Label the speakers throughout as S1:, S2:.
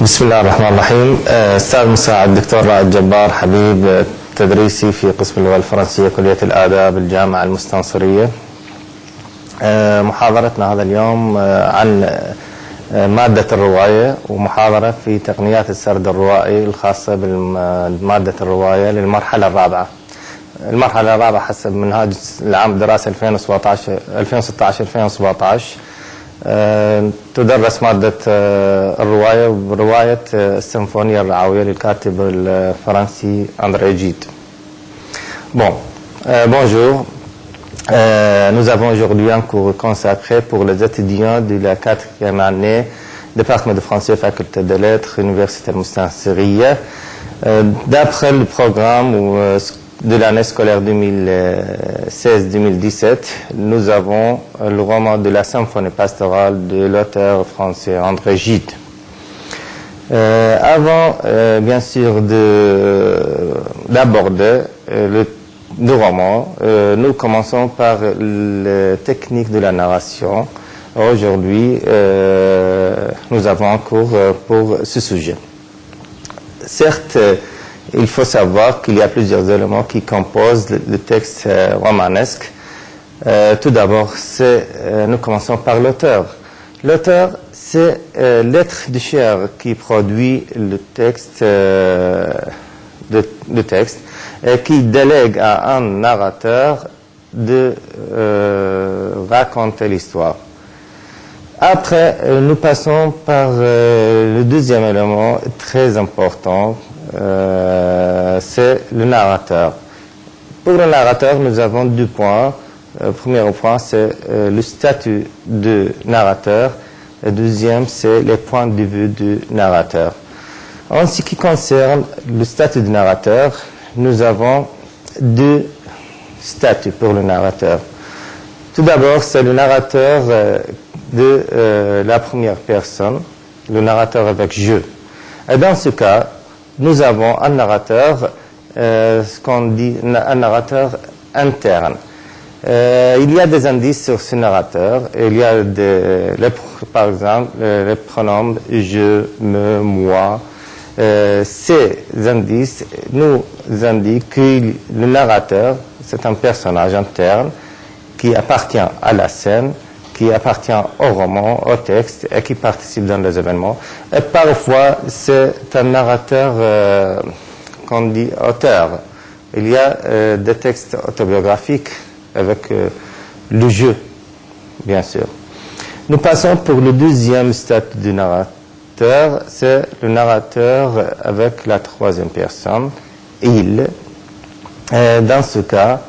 S1: بسم الله الرحمن الرحيم. أستاذ مساعد الدكتور رائد جبار حبيب، تدريسي في قسم اللغة الفرنسية كلية الآداب الجامعة المستنصرية. محاضرتنا هذا اليوم عن مادة الرواية، ومحاضرة في تقنيات السرد الروائي الخاصة بمادة الرواية للمرحلة الرابعة. المرحلة الرابعة حسب منهاج العام الدراسي 2016-2017 تدرس مادة الرواية برواية السيمفونية الرعوية للكاتب الفرنسي أندري جيد. Bonjour. Nous avons aujourd'hui un cours consacré pour les étudiants de la 4e année département de français, faculté de lettres, université Moustensiriya. D'après le programme de l'année scolaire 2016-2017, nous avons le roman de la symphonie pastorale de l'auteur français André Gide. Avant, bien sûr, d'aborder le roman, nous commençons par les techniques de la narration. Aujourd'hui, nous avons un cours pour ce sujet. Certes, il faut savoir qu'il y a plusieurs éléments qui composent le texte romanesque. Tout d'abord, nous commençons par l'auteur. L'auteur, c'est l'être de chair qui produit le texte, et qui délègue à un narrateur de raconter l'histoire. Après, nous passons par le deuxième élément très important, c'est le narrateur. Pour le narrateur, nous avons deux points. Le premier point, c'est le statut de narrateur. Le deuxième, c'est les points de vue du narrateur. En ce qui concerne le statut du narrateur, nous avons deux statuts pour le narrateur. Tout d'abord, c'est le narrateur de la première personne, le narrateur avec je. Et dans ce cas, nous avons un narrateur, ce qu'on dit un narrateur interne. Il y a des indices sur ce narrateur. Il y a par exemple les pronoms je, me, moi. Ces indices nous indiquent que le narrateur, c'est un personnage interne qui appartient à la scène, qui appartient au roman, au texte et qui participe dans les événements. Et parfois, c'est un narrateur qu'on dit auteur. Il y a des textes autobiographiques avec le jeu, bien sûr. Nous passons pour le deuxième statut du narrateur, c'est le narrateur avec la troisième personne, il. Et dans ce cas,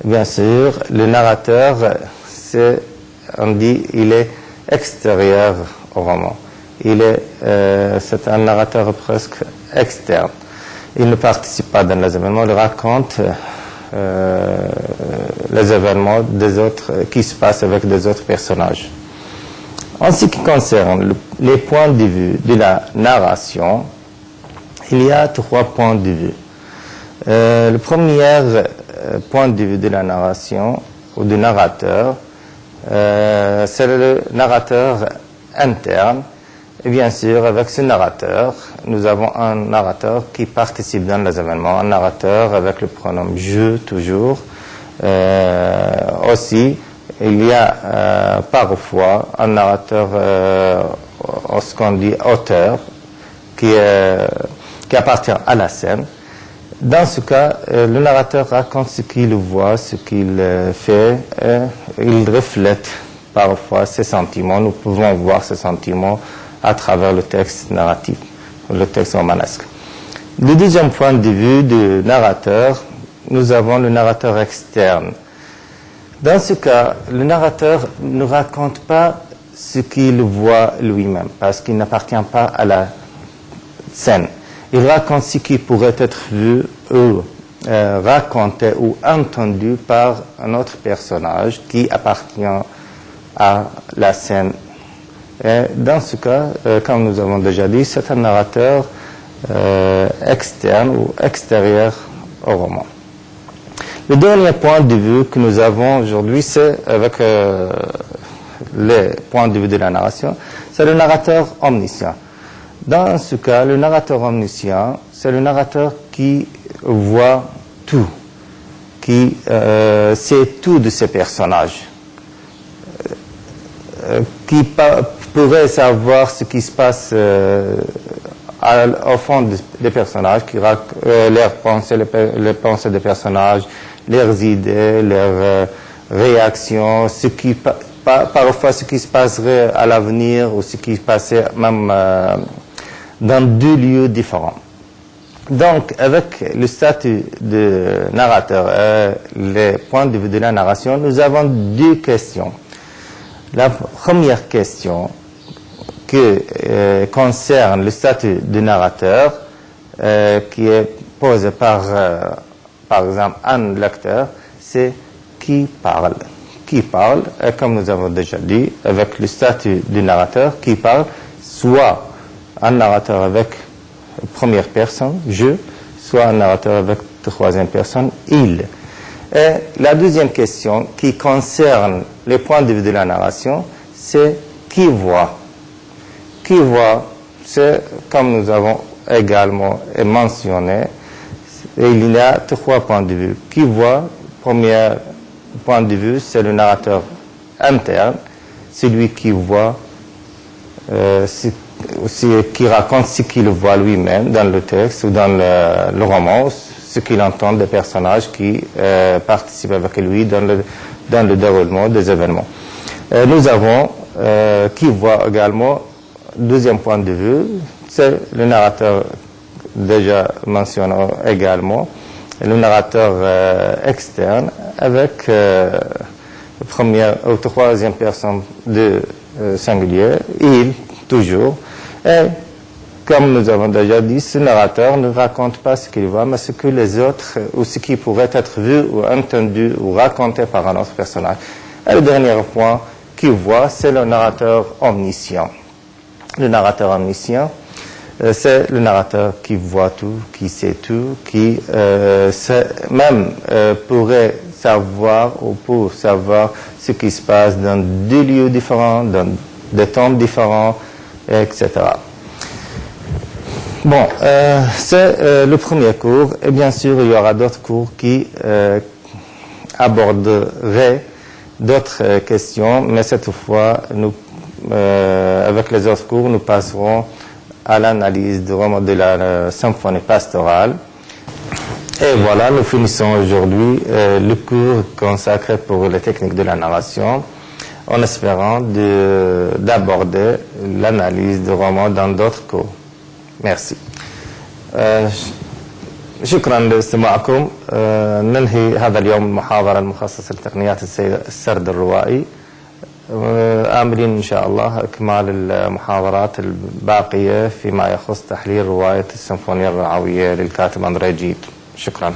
S1: bien sûr, le narrateur, on dit, il est extérieur au roman. C'est un narrateur presque externe. Il ne participe pas dans les événements, il raconte les événements des autres qui se passent avec des autres personnages. En ce qui concerne les points de vue de la narration, il y a 3 points de vue. Le premier point de vue de la narration ou du narrateur, c'est le narrateur interne. Et bien sûr, avec ce narrateur, nous avons un narrateur qui participe dans les événements, un narrateur avec le pronom je toujours. Aussi, il y a parfois un narrateur, ce qu'on dit auteur, qui appartient à la scène. Dans ce cas, le narrateur raconte ce qu'il voit, ce qu'il fait, et il reflète parfois ses sentiments. Nous pouvons voir ces sentiments à travers le texte narratif, le texte romanesque. Le deuxième point de vue du narrateur, nous avons le narrateur externe. Dans ce cas, le narrateur ne raconte pas ce qu'il voit lui-même, parce qu'il n'appartient pas à la scène. Il raconte ce qui pourrait être vu ou raconté ou entendu par un autre personnage qui appartient à la scène. Et dans ce cas, comme nous avons déjà dit, c'est un narrateur externe ou extérieur au roman. Le dernier point de vue que nous avons aujourd'hui, c'est avec les points de vue de la narration, c'est le narrateur omniscient. Dans ce cas, le narrateur omniscient, c'est le narrateur qui voit tout, qui sait tout de ses personnages, qui pourrait savoir ce qui se passe au fond des personnages, leurs pensées, les pensées des personnages, leurs idées, leurs réactions, parfois ce qui se passerait à l'avenir ou ce qui se passait même dans deux lieux différents. Donc, avec le statut de narrateur et les points de vue de la narration, nous avons deux questions. La première question qui concerne le statut de narrateur, qui est posée par exemple, un lecteur, c'est qui parle. Qui parle, et comme nous avons déjà dit, avec le statut du narrateur, qui parle, soit un narrateur avec première personne, je, soit un narrateur avec troisième personne, il. Et la deuxième question qui concerne les points de vue de la narration, c'est qui voit. Qui voit, c'est, comme nous avons également mentionné, il y a trois points de vue. Qui voit, premier point de vue, c'est le narrateur interne, celui qui voit, qui raconte ce qu'il voit lui-même dans le texte ou dans le roman, ce qu'il entend des personnages qui participent avec lui dans le déroulement des événements. Nous avons qui voit également, deuxième point de vue, c'est le narrateur déjà mentionné également, le narrateur externe avec première ou troisième personne de singulier, il, toujours. Et comme nous avons déjà dit, ce narrateur ne raconte pas ce qu'il voit, mais ce que les autres, ou ce qui pourrait être vu ou entendu ou raconté par un autre personnage. Et le dernier point qu'il voit, c'est le narrateur omniscient. Le narrateur omniscient, c'est le narrateur qui voit tout, qui sait tout, qui même pourrait savoir ou pour savoir ce qui se passe dans deux lieux différents, dans des temps différents, etc. Bon, c'est le premier cours, et bien sûr, il y aura d'autres cours qui aborderaient d'autres questions, mais cette fois, avec les autres cours, nous passerons à l'analyse du roman de la symphonie pastorale. Et voilà, nous finissons aujourd'hui le cours consacré pour les techniques de la narration, en espérant d'aborder l'analyse du roman dans d'autres cours. Merci. شكرا لاستماعكم. ننهي هذا اليوم المحاضرة المخصصة لتقنيات السرد الروائي، آملين إن شاء الله إكمال المحاضرات الباقية فيما يخص تحليل رواية السيمفونية الرعوية للكاتب أندري جيد. شكرا.